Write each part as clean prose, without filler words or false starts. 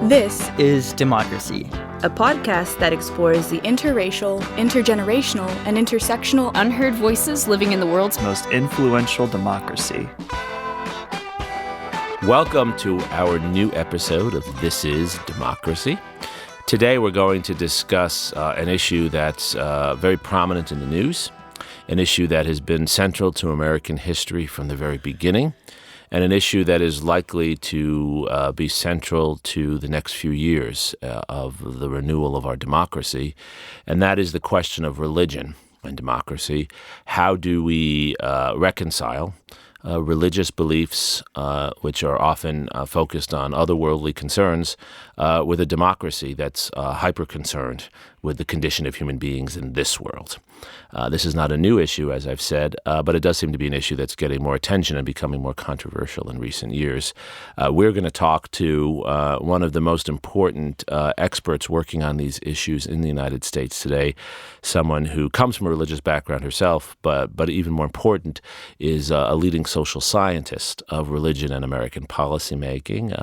This is Democracy, a podcast that explores the interracial, intergenerational, and intersectional unheard voices living in the world's most influential democracy. Welcome to our new episode of This is Democracy. Today we're going to discuss an issue that's very prominent in the news, an issue that has been central to American history from the very beginning, and an issue that is likely to be central to the next few years of the renewal of our democracy, and that is the question of religion and democracy. How do we reconcile religious beliefs, which are often focused on otherworldly concerns, with a democracy that's hyper-concerned with the condition of human beings in this world? This is not a new issue, as I've said, but it does seem to be an issue that's getting more attention and becoming more controversial in recent years. We're going to talk to one of the most important experts working on these issues in the United States today, someone who comes from a religious background herself, but even more important, is a leading social scientist of religion and American policymaking,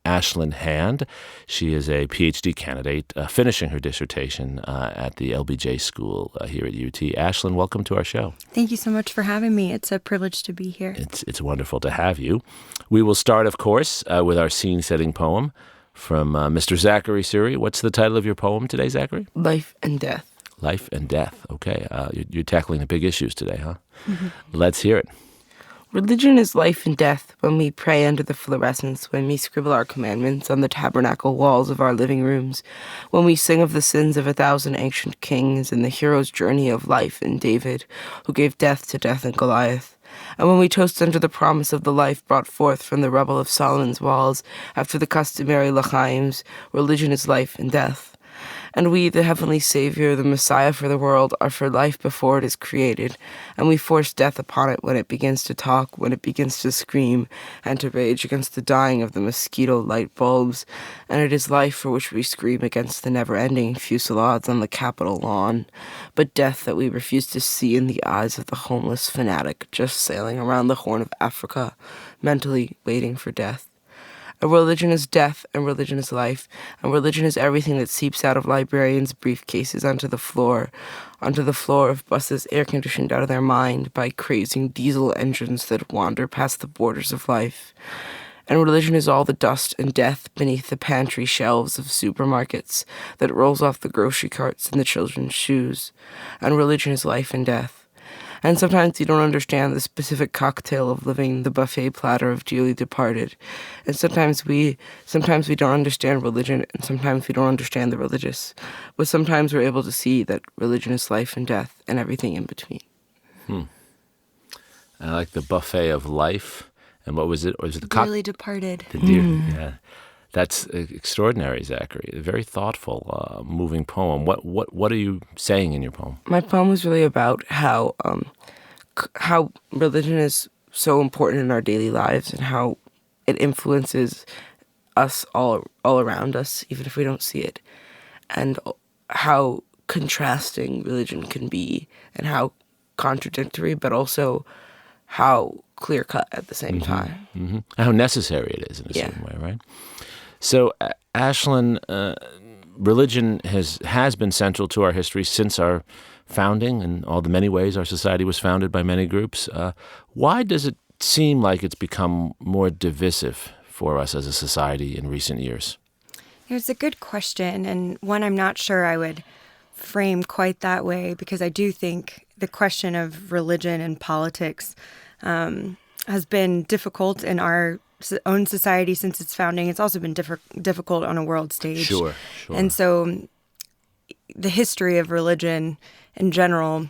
Ashlyn Hand. She is a PhD candidate finishing her dissertation at the LBJ School here at UT. Ashlyn, welcome to our show. Thank you so much for having me. It's a privilege to be here. It's wonderful to have you. We will start, of course, with our scene-setting poem from Mr. Zachary Suri. What's the title of your poem today, Zachary? Life and Death. Life and Death. Okay. You're tackling the big issues today, huh? Mm-hmm. Let's hear it. Religion is life and death when we pray under the fluorescence, when we scribble our commandments on the tabernacle walls of our living rooms, when we sing of the sins of 1,000 ancient kings and the hero's journey of life in David, who gave death to death and Goliath, and when we toast under the promise of the life brought forth from the rubble of Solomon's walls after the customary l'chaims. Religion is life and death. And we, the heavenly Savior, the Messiah for the world, are for life before it is created, and we force death upon it when it begins to talk, when it begins to scream, and to rage against the dying of the mosquito light bulbs, and it is life for which we scream against the never-ending fusillades on the Capitol lawn, but death that we refuse to see in the eyes of the homeless fanatic just sailing around the Horn of Africa, mentally waiting for death. And religion is death, and religion is life, and religion is everything that seeps out of librarians' briefcases onto the floor of buses air-conditioned out of their mind by crazing diesel engines that wander past the borders of life. And religion is all the dust and death beneath the pantry shelves of supermarkets that rolls off the grocery carts and the children's shoes. And religion is life and death. And sometimes you don't understand the specific cocktail of living the buffet platter of dearly departed. And sometimes we don't understand religion, and sometimes we don't understand the religious. But sometimes we're able to see that religion is life and death and everything in between. I like the buffet of life. And what was it? Was it the cocktail? Dearly departed. The dear, yeah. That's extraordinary, Zachary. A very thoughtful, moving poem. What are you saying in your poem? My poem was really about how religion is so important in our daily lives and how it influences us all around us, even if we don't see it, and how contrasting religion can be, and how contradictory, but also how clear-cut at the same time. Mm-hmm. How necessary it is in a certain way, right? So, Ashlyn, religion has been central to our history since our founding and all the many ways our society was founded by many groups. Why does it seem like it's become more divisive for us as a society in recent years? It's a good question, and one I'm not sure I would frame quite that way, because I do think the question of religion and politics has been difficult in our own society since its founding. It's also been difficult on a world stage. Sure. And so the history of religion in general,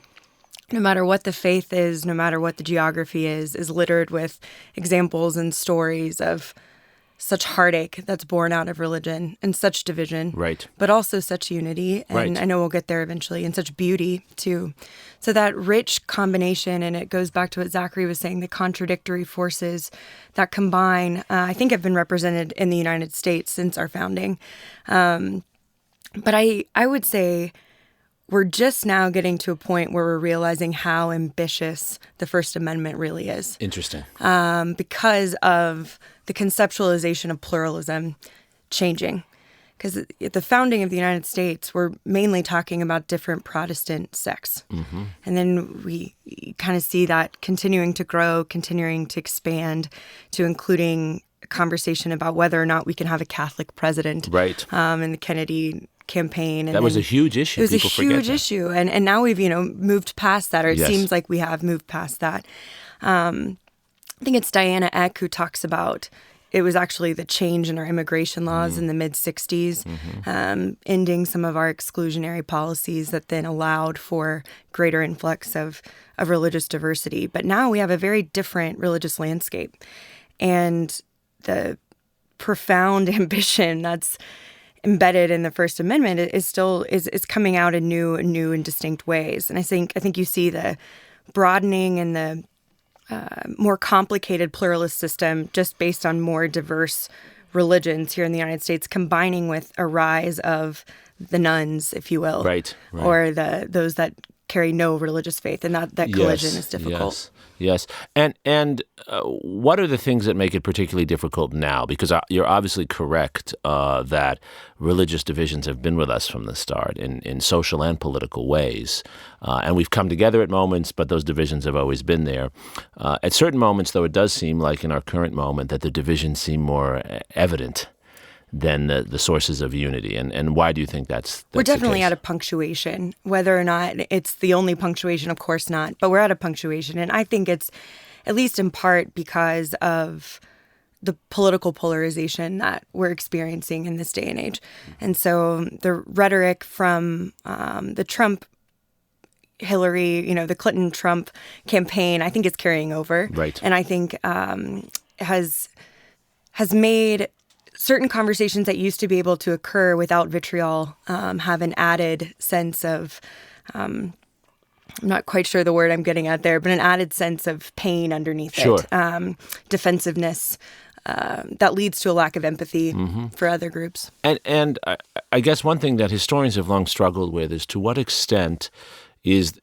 no matter what the faith is, no matter what the geography is littered with examples and stories of such heartache that's born out of religion and such division, right? But also such unity, and right. I know we'll get there eventually, and such beauty too. So that rich combination, and it goes back to what Zachary was saying, the contradictory forces that combine, I think have been represented in the United States since our founding. But I would say we're just now getting to a point where we're realizing how ambitious the First Amendment really is. Interesting. Because of the conceptualization of pluralism changing. because at the founding of the United States, we're mainly talking about different Protestant sects. And then we kind of see that continuing to grow, continuing to expand to including a conversation about whether or not we can have a Catholic president. Right. In the Kennedy campaign. And That was a huge issue. It was People a forget huge that. issue. And now we've, moved past that, or it Yes. seems like we have moved past that. I think it's Diana Eck who talks about it was actually the change in our immigration laws in the mid-'60s, ending some of our exclusionary policies that then allowed for greater influx of religious diversity. But now we have a very different religious landscape. And the profound ambition that's embedded in the First Amendment is still coming out in new and distinct ways. And I think you see the broadening and the more complicated pluralist system just based on more diverse religions here in the United States, combining with a rise of the nuns, if you will, Right. or those that carry no religious faith, and that collision is difficult. Yes. And what are the things that make it particularly difficult now? Because you're obviously correct that religious divisions have been with us from the start in social and political ways. And we've come together at moments, but those divisions have always been there. At certain moments, though, it does seem like in our current moment that the divisions seem more evident than the sources of unity. And why do you think that's We're the definitely case? out of punctuation. Whether or not it's the only punctuation, of course not, but we're out of punctuation. And I think it's at least in part because of the political polarization that we're experiencing in this day and age. And so the rhetoric from the Trump Hillary, the Clinton-Trump campaign, I think is carrying over. Right. And I think has made certain conversations that used to be able to occur without vitriol have an added sense of, I'm not quite sure the word I'm getting at there, but an added sense of pain underneath Sure. it, defensiveness that leads to a lack of empathy for other groups. And I guess one thing that historians have long struggled with is to what extent is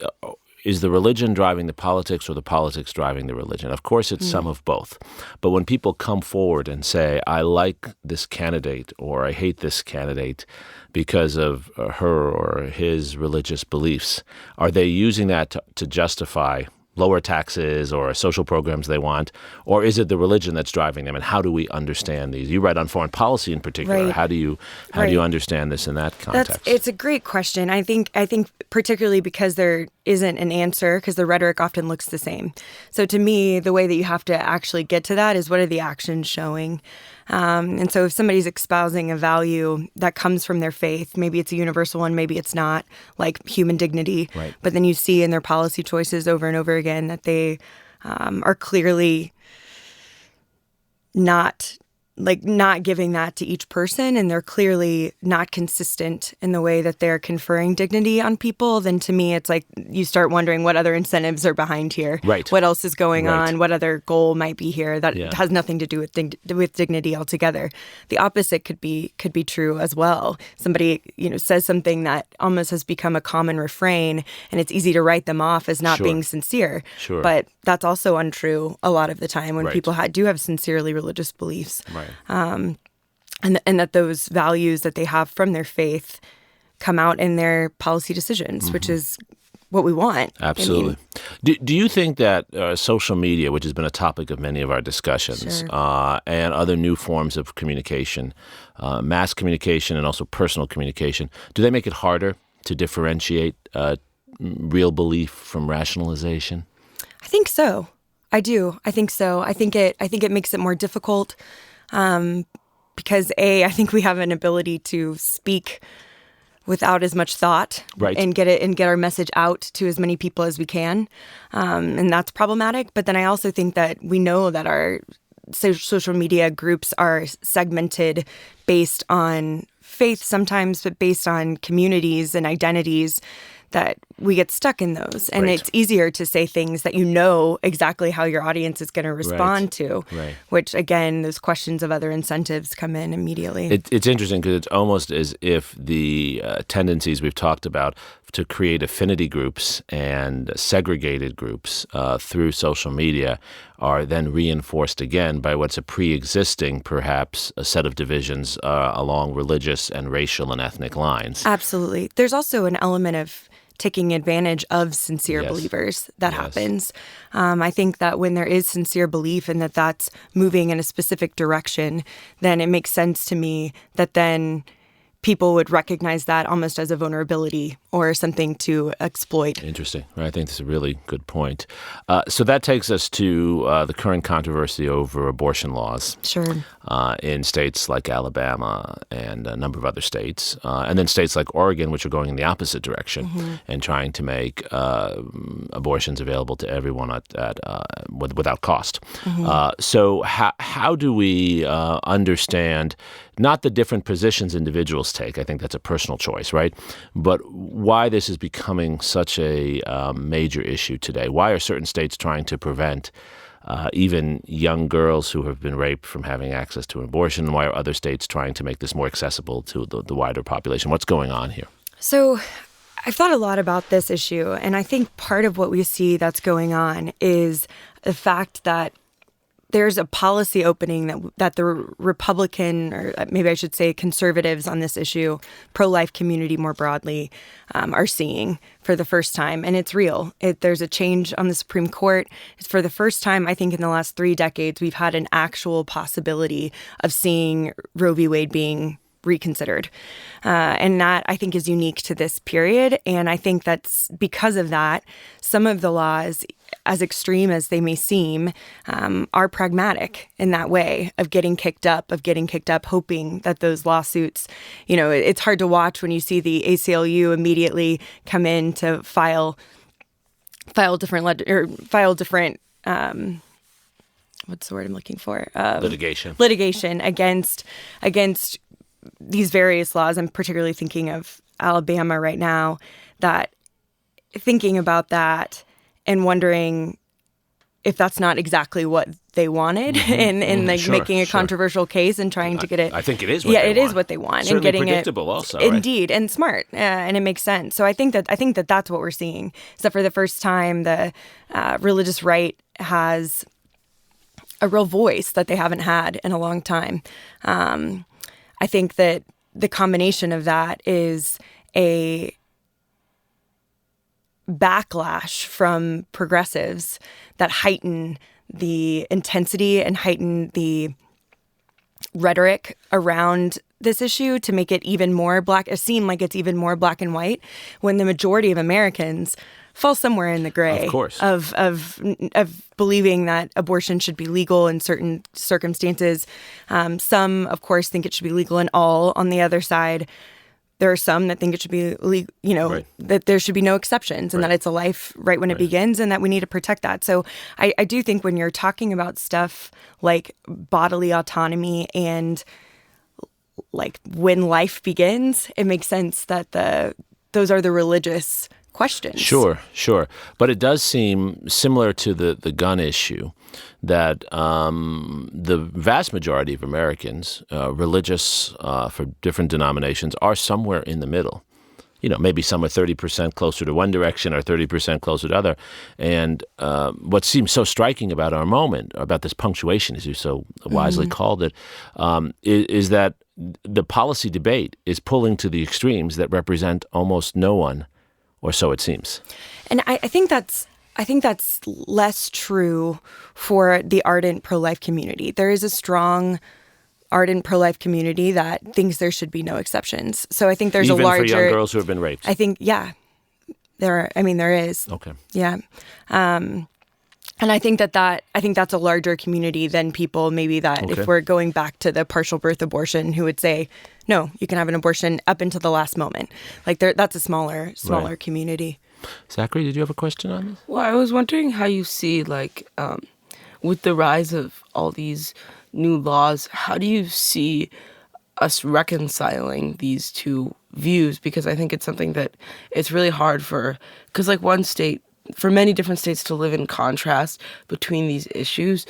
the religion driving the politics or the politics driving the religion? Of course, it's some of both. But when people come forward and say, I like this candidate or I hate this candidate because of her or his religious beliefs, are they using that to justify lower taxes or social programs they want? Or is it the religion that's driving them? And how do we understand these? You write on foreign policy in particular. Right. How do you understand this in that context? It's a great question. I think particularly because there isn't an answer, because the rhetoric often looks the same. So to me, the way that you have to actually get to that is what are the actions showing? And so if somebody's espousing a value that comes from their faith, maybe it's a universal one, maybe it's not, like human dignity. Right. But then you see in their policy choices over and over again that they are clearly not giving that to each person, and they're clearly not consistent in the way that they're conferring dignity on people, then to me it's like you start wondering what other incentives are behind here. Right. What else is going Right. on? What other goal might be here that Yeah. has nothing to do with dignity altogether. The opposite could be true as well. Somebody, says something that almost has become a common refrain, and it's easy to write them off as not Sure. being sincere. Sure. But that's also untrue a lot of the time when Right. people do have sincerely religious beliefs. Right. And that those values that they have from their faith come out in their policy decisions, which is what we want. Absolutely. Do you think that social media, which has been a topic of many of our discussions, and other new forms of communication, mass communication and also personal communication, do they make it harder to differentiate real belief from rationalization? I think so. I do. I think so. I think it makes it more difficult because I think we have an ability to speak without as much thought, Right. and get our message out to as many people as we can, and that's problematic. But then I also think that we know that our social media groups are segmented based on faith sometimes, but based on communities and identities, that we get stuck in those. And Right. it's easier to say things that you know exactly how your audience is going to respond to, Right. which, again, those questions of other incentives come in immediately. It's interesting because it's almost as if the tendencies we've talked about to create affinity groups and segregated groups through social media are then reinforced again by what's a pre-existing, perhaps, a set of divisions along religious and racial and ethnic lines. Absolutely. There's also an element of taking advantage of sincere Yes. believers that Yes. happens. I think that when there is sincere belief and that's moving in a specific direction, then it makes sense to me that then people would recognize that almost as a vulnerability or something to exploit. Interesting. Right. I think that's a really good point. So that takes us to the current controversy over abortion laws Sure. in states like Alabama and a number of other states, and then states like Oregon, which are going in the opposite direction and trying to make abortions available to everyone without cost. So how do we understand not the different positions individuals take? I think that's a personal choice, right? But why this is becoming such a major issue today. Why are certain states trying to prevent even young girls who have been raped from having access to an abortion? Why are other states trying to make this more accessible to the wider population? What's going on here? So I've thought a lot about this issue, and I think part of what we see that's going on is the fact that there's a policy opening that the Republican, or maybe I should say conservatives on this issue, pro-life community more broadly, are seeing for the first time. And it's real. There's a change on the Supreme Court. It's for the first time, I think, in the last 3 decades, we've had an actual possibility of seeing Roe v. Wade being reconsidered. And that, I think, is unique to this period. And I think that's because of that, some of the laws, as extreme as they may seem, are pragmatic in that way of getting kicked up, hoping that those lawsuits, it's hard to watch when you see the ACLU immediately come in to file different, what's the word I'm looking for? Litigation against these various laws. I'm particularly thinking of Alabama right now, thinking about that and wondering if that's not exactly what they wanted in making a controversial case and trying to get it. I think it is what they want. Yeah, it is what they want. Certainly and getting predictable also. Indeed, and smart. And it makes sense. So I think that that's what we're seeing. Is that for the first time, the religious right has a real voice that they haven't had in a long time. I think that the combination of that is a backlash from progressives that heighten the intensity and heighten the rhetoric around this issue to make it even more seem like it's even more black and white, when the majority of Americans fall somewhere in the gray of course. of believing that abortion should be legal in certain circumstances. Some, of course, think it should be legal in all. On the other side, there are some that think it should be legal, that there should be no exceptions and that it's a life right when it begins and that we need to protect that. So I do think when you're talking about stuff like bodily autonomy and like when life begins, it makes sense that those are the religious questions. Sure. But it does seem similar to the gun issue that the vast majority of Americans, religious for different denominations, are somewhere in the middle. Maybe some are 30% closer to one direction or 30% closer to other. And what seems so striking about our moment, about this punctuation, as you so wisely called it, is that the policy debate is pulling to the extremes that represent almost no one, or so it seems. And I think that's less true for the ardent pro-life community. There is a strong ardent pro-life community that thinks there should be no exceptions. So I think there's Even a larger... for young girls who have been raped? I think, yeah. There is. Okay. Yeah. And I think that's a larger community than people maybe that if we're going back to the partial birth abortion, who would say, no, you can have an abortion up until the last moment. Like that's a smaller community. Zachary, did you have a question on this? Well, I was wondering how you see, with the rise of all these new laws, how do you see us reconciling these two views? Because I think it's something that it's really hard for many different states to live in contrast between these issues.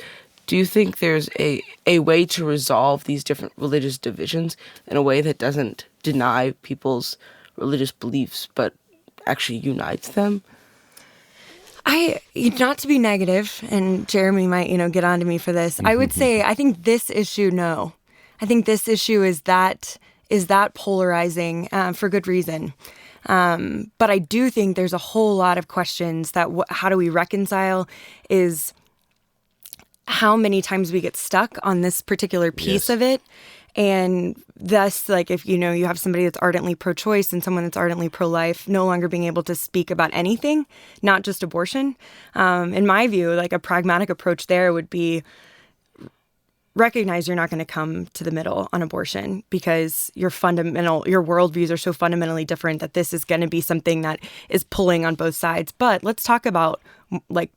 Do you think there's a way to resolve these different religious divisions in a way that doesn't deny people's religious beliefs, but actually unites them? Not to be negative, and Jeremy might, get onto me for this. I would say, I think this issue, no. I think this issue is that polarizing for good reason. But I do think there's a whole lot of questions that how do we reconcile is how many times we get stuck on this particular piece of it. And thus, like, if, you have somebody that's ardently pro-choice and someone that's ardently pro-life no longer being able to speak about anything, not just abortion. In my view, like a pragmatic approach there would be recognize you're not going to come to the middle on abortion because your worldviews are so fundamentally different that this is going to be something that is pulling on both sides. But let's talk about, like,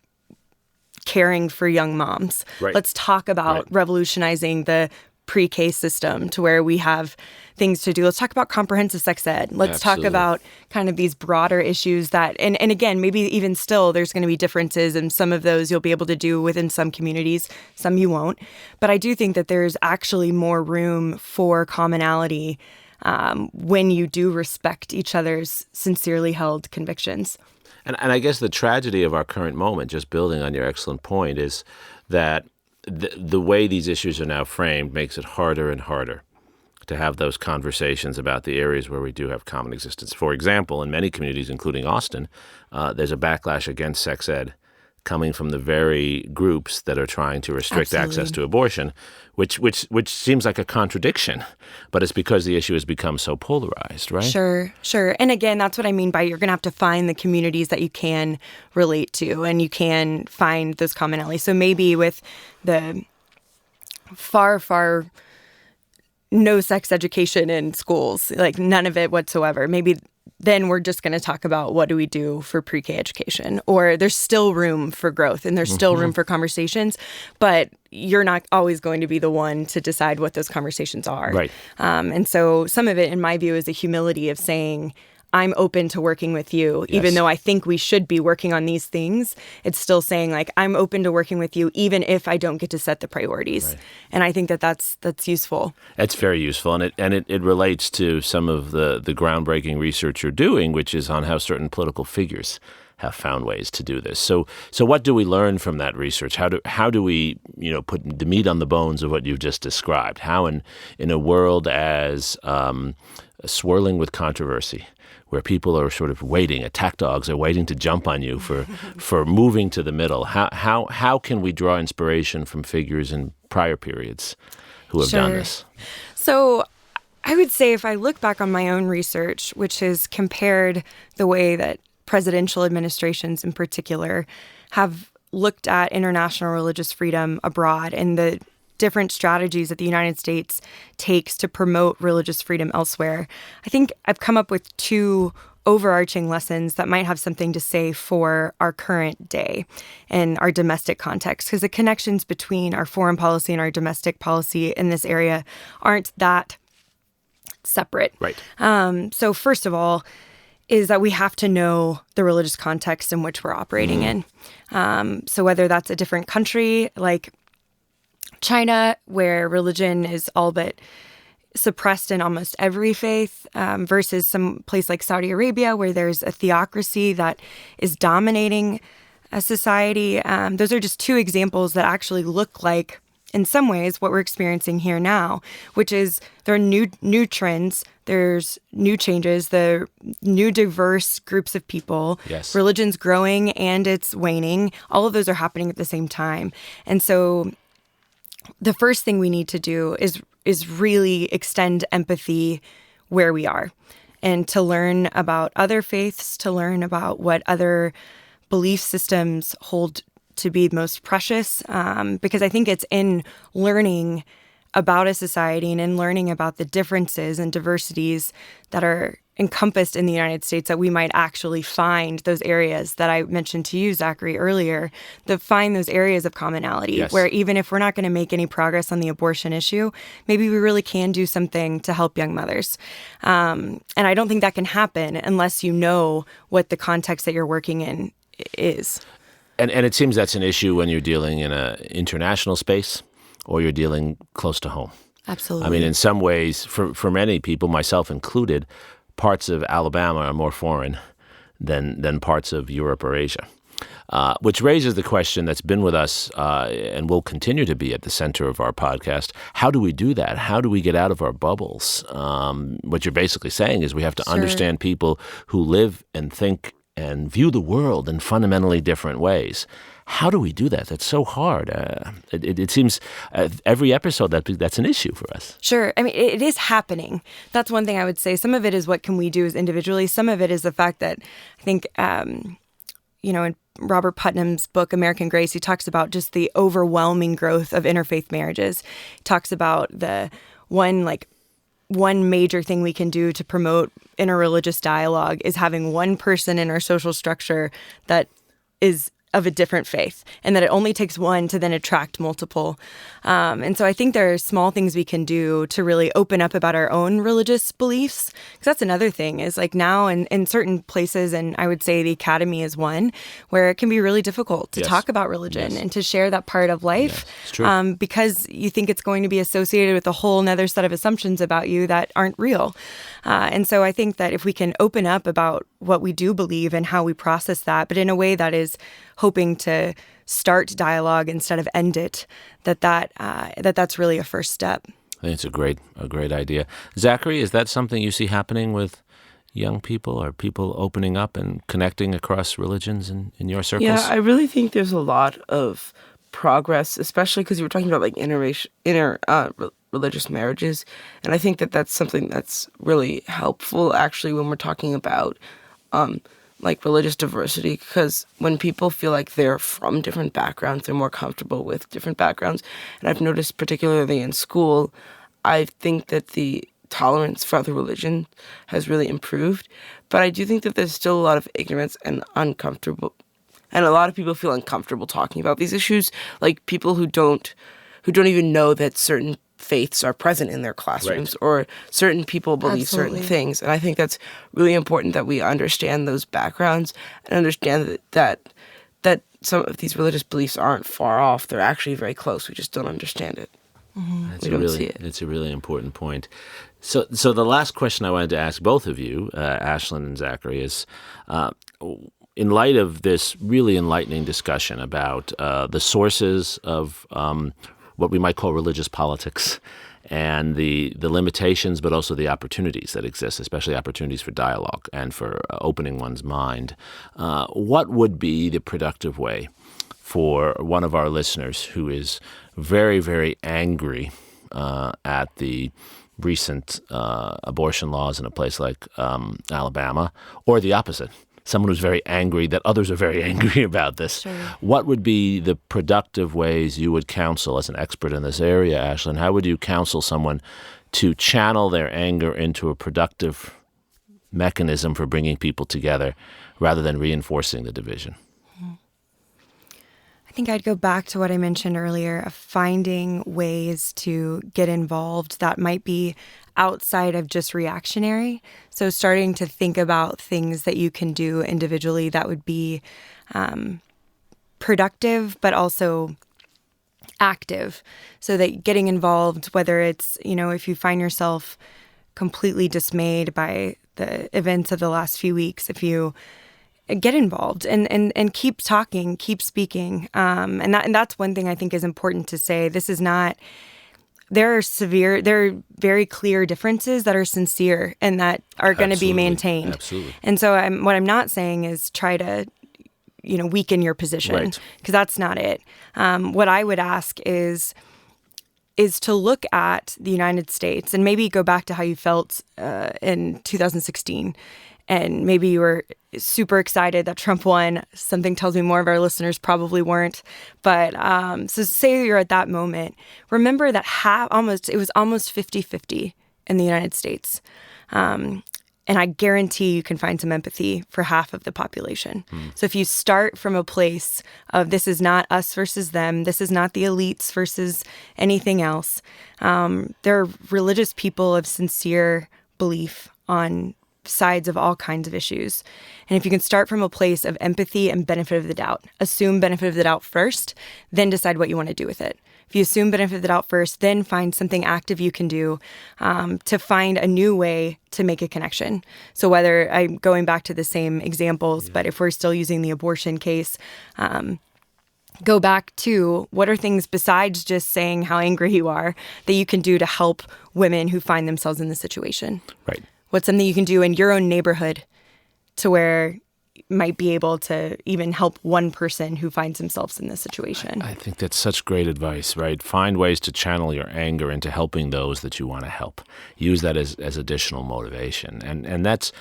caring for young moms. Right. Let's talk about revolutionizing the pre-K system to where we have things to do. Let's talk about comprehensive sex ed. Let's talk about kind of these broader issues that, and again, maybe even still there's going to be differences, and some of those you'll be able to do within some communities, some you won't. But I do think that there's actually more room for commonality when you do respect each other's sincerely held convictions. And I guess the tragedy of our current moment, just building on your excellent point, is that the way these issues are now framed makes it harder and harder to have those conversations about the areas where we do have common existence. For example, in many communities, including Austin, there's a backlash against sex ed coming from the very groups that are trying to restrict access to abortion, which seems like a contradiction, but it's because the issue has become so polarized, right? Sure. And again, that's what I mean by you're going to have to find the communities that you can relate to and you can find those commonalities. So maybe with the far no sex education in schools, like none of it whatsoever, maybe then we're just going to talk about what do we do for pre-K education, or there's still room for growth and there's still room for conversations, but you're not always going to be the one to decide what those conversations are. Right. And so some of it, in my view, is a humility of saying, I'm open to working with you, even though I think we should be working on these things. It's still saying, like, I'm open to working with you, even if I don't get to set the priorities. Right. And I think that's useful. It's very useful, and it relates to some of the groundbreaking research you're doing, which is on how certain political figures have found ways to do this. So what do we learn from that research? How do we put the meat on the bones of what you've just described? How in a world as swirling with controversy, where people are sort of waiting, attack dogs are waiting to jump on you for moving to the middle. How can we draw inspiration from figures in prior periods who have done this? So I would say if I look back on my own research, which has compared the way that presidential administrations in particular have looked at international religious freedom abroad and the different strategies that the United States takes to promote religious freedom elsewhere, I think I've come up with two overarching lessons that might have something to say for our current day and our domestic context, because the connections between our foreign policy and our domestic policy in this area aren't that separate. Right. So first of all, is that we have to know the religious context in which we're operating in. So whether that's a different country like China, where religion is all but suppressed in almost every faith, versus some place like Saudi Arabia, where there's a theocracy that is dominating a society. Those are just two examples that actually look like, in some ways, what we're experiencing here now, which is there are new trends, there's new changes, there are new diverse groups of people. Yes. Religion's growing and it's waning. All of those are happening at the same time. And so the first thing we need to do is really extend empathy where we are and to learn about other faiths, to learn about what other belief systems hold to be most precious, because I think it's in learning about a society and in learning about the differences and diversities that are encompassed in the United States that we might actually find those areas that I mentioned to you, Zachary, earlier, that find those areas of commonality where even if we're not going to make any progress on the abortion issue, maybe we really can do something to help young mothers. And I don't think that can happen unless you know what the context that you're working in is. And it seems that's an issue when you're dealing in an international space or you're dealing close to home. Absolutely. I mean, in some ways, for many people, myself included, parts of Alabama are more foreign than parts of Europe or Asia. Which raises the question that's been with us and will continue to be at the center of our podcast. How do we do that? How do we get out of our bubbles? What you're basically saying is we have to understand people who live and think and view the world in fundamentally different ways. How do we do that? That's so hard. It seems every episode that's an issue for us. Sure. I mean, it is happening. That's one thing I would say. Some of it is what can we do as individually. Some of it is the fact that I think, in Robert Putnam's book, American Grace, he talks about just the overwhelming growth of interfaith marriages. He talks about the one major thing we can do to promote interreligious dialogue is having one person in our social structure that is of a different faith, and that it only takes one to then attract multiple. And so I think there are small things we can do to really open up about our own religious beliefs. Because that's another thing is like now in certain places, and I would say the academy is one, where it can be really difficult to talk about religion and to share that part of life. It's true. Because you think it's going to be associated with a whole nother set of assumptions about you that aren't real. And so I think that if we can open up about what we do believe and how we process that, but in a way that is hoping to start dialogue instead of end it, that's really a first step. I think it's a great idea. Zachary, is that something you see happening with young people or people opening up and connecting across religions in your circles? Yeah, I really think there's a lot of progress, especially because you were talking about like religious marriages. And I think that's something that's really helpful actually when we're talking about religious diversity, because when people feel like they're from different backgrounds, they're more comfortable with different backgrounds. And I've noticed particularly in school, I think that the tolerance for other religion has really improved. But I do think that there's still a lot of ignorance and uncomfortable, and a lot of people feel uncomfortable talking about these issues, like people who don't even know that certain faiths are present in their classrooms, or certain people believe certain things. And I think that's really important that we understand those backgrounds and understand that some of these religious beliefs aren't far off. They're actually very close. We just don't understand it. We don't see it. It's a really important point. So the last question I wanted to ask both of you, Ashlyn and Zachary, is in light of this really enlightening discussion about the sources of what we might call religious politics and the limitations, but also the opportunities that exist, especially opportunities for dialogue and for opening one's mind. What would be the productive way for one of our listeners who is very, very angry at the recent abortion laws in a place like Alabama, or the opposite? Someone who's very angry that others are very angry about this. Sure. What would be the productive ways you would counsel as an expert in this area, Ashlyn? How would you counsel someone to channel their anger into a productive mechanism for bringing people together rather than reinforcing the division? I think I'd go back to what I mentioned earlier of finding ways to get involved that might be outside of just reactionary. So starting to think about things that you can do individually that would be productive, but also active. So that getting involved, whether it's, if you find yourself completely dismayed by the events of the last few weeks, if you get involved and keep talking, keep speaking. And that's one thing I think is important to say. This is not, there are very clear differences that are sincere and that are going to be maintained. Absolutely. And so what I'm not saying is try to, weaken your position, because that's not it. What I would ask is to look at the United States and maybe go back to how you felt in 2016. And maybe you were super excited that Trump won. Something tells me more of our listeners probably weren't. But so say you're at that moment. Remember that it was almost 50-50 in the United States. And I guarantee you can find some empathy for half of the population. So if you start from a place of this is not us versus them, this is not the elites versus anything else. There are religious people of sincere belief on sides of all kinds of issues. And if you can start from a place of empathy and benefit of the doubt, assume benefit of the doubt first, then decide what you want to do with it. If if you assume benefit the doubt first, then find something active you can do to find a new way to make a connection. So whether I'm going back to the same examples, but if we're still using the abortion case, go back to what are things besides just saying how angry you are that you can do to help women who find themselves in this situation. Right. What's something you can do in your own neighborhood to where might be able to even help one person who finds themselves in this situation. I think that's such great advice, right? Find ways to channel your anger into helping those that you want to help. Use that as additional motivation. And that's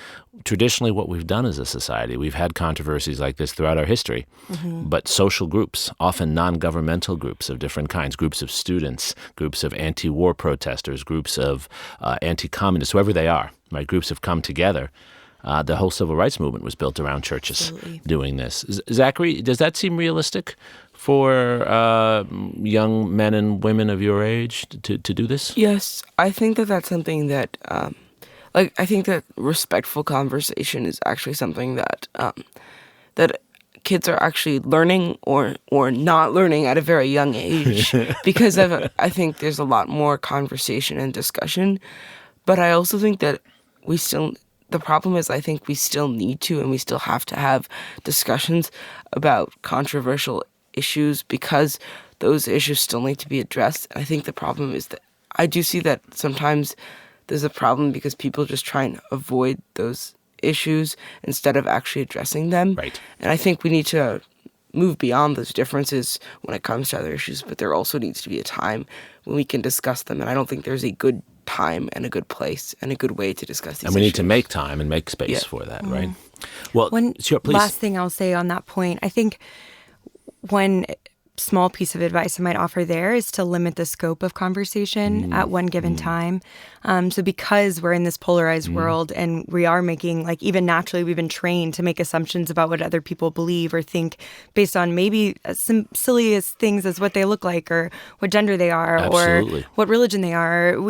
traditionally what we've done as a society. We've had controversies like this throughout our history. But social groups, often non-governmental groups of different kinds, groups of students, groups of anti-war protesters, groups of anti-communists, whoever they are, right? Groups have come together. The whole civil rights movement was built around churches doing this. Zachary, does that seem realistic for young men and women of your age to do this? Yes, I think that that's something that, I think that respectful conversation is actually something that that kids are actually learning or not learning at a very young age because I think there's a lot more conversation and discussion. But I also think that the problem is I think we still need to and we still have to have discussions about controversial issues because those issues still need to be addressed. I think the problem is that I do see that sometimes there's a problem because people just try and avoid those issues instead of actually addressing them. Right. And I think we need to move beyond those differences when it comes to other issues, but there also needs to be a time when we can discuss them. And I don't think there's a good time and a good place and a good way to discuss these And we issues. need to make time and make space for that, right? Well, sure, please. Last thing I'll say on that point, I think one small piece of advice I might offer there is to limit the scope of conversation at one given time. So because we're in this polarized world and we are making, even naturally, we've been trained to make assumptions about what other people believe or think based on maybe some silliest things as what they look like or what gender they are Absolutely. or what religion they are.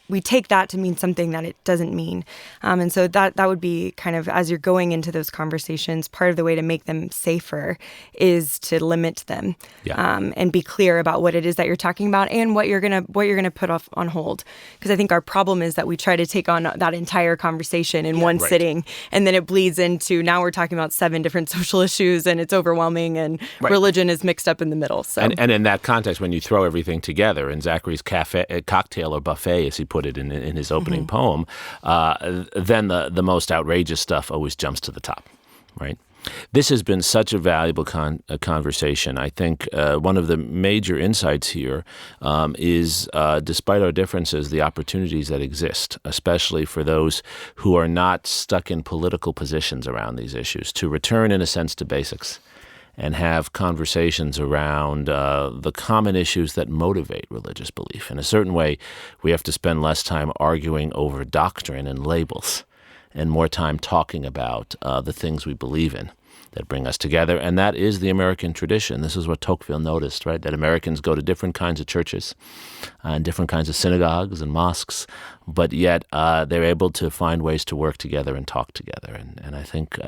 We take that to mean something that it doesn't mean. And so that would be kind of, as you're going into those conversations, part of the way to make them safer is to limit them and be clear about what it is that you're talking about and what you're gonna put off on hold. Because I think our problem is that we try to take on that entire conversation in one sitting, and then it bleeds into now we're talking about 7 different social issues, and it's overwhelming, and religion is mixed up in the middle. So and in that context, when you throw everything together in Zachary's cocktail or buffet, as he put it in his opening poem, then the most outrageous stuff always jumps to the top, right? This has been such a valuable conversation. I think one of the major insights here is, despite our differences, the opportunities that exist, especially for those who are not stuck in political positions around these issues, to return, in a sense, to basics and have conversations around the common issues that motivate religious belief. In a certain way, we have to spend less time arguing over doctrine and labels and more time talking about the things we believe in that bring us together. And that is the American tradition. This is what Tocqueville noticed, right? That Americans go to different kinds of churches and different kinds of synagogues and mosques, but yet they're able to find ways to work together and talk together. And I think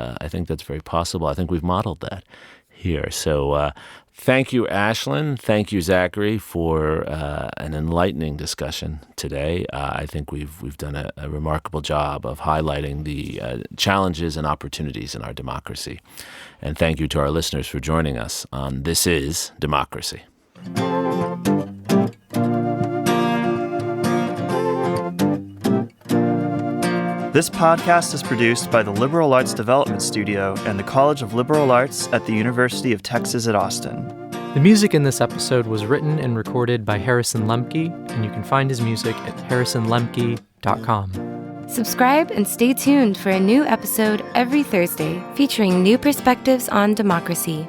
that's very possible. I think we've modeled that here. So thank you, Ashlyn. Thank you, Zachary, for an enlightening discussion today. I think we've done a remarkable job of highlighting the challenges and opportunities in our democracy. And thank you to our listeners for joining us on This Is Democracy. This podcast is produced by the Liberal Arts Development Studio and the College of Liberal Arts at the University of Texas at Austin. The music in this episode was written and recorded by Harrison Lemke, and you can find his music at harrisonlemke.com. Subscribe and stay tuned for a new episode every Thursday featuring new perspectives on democracy.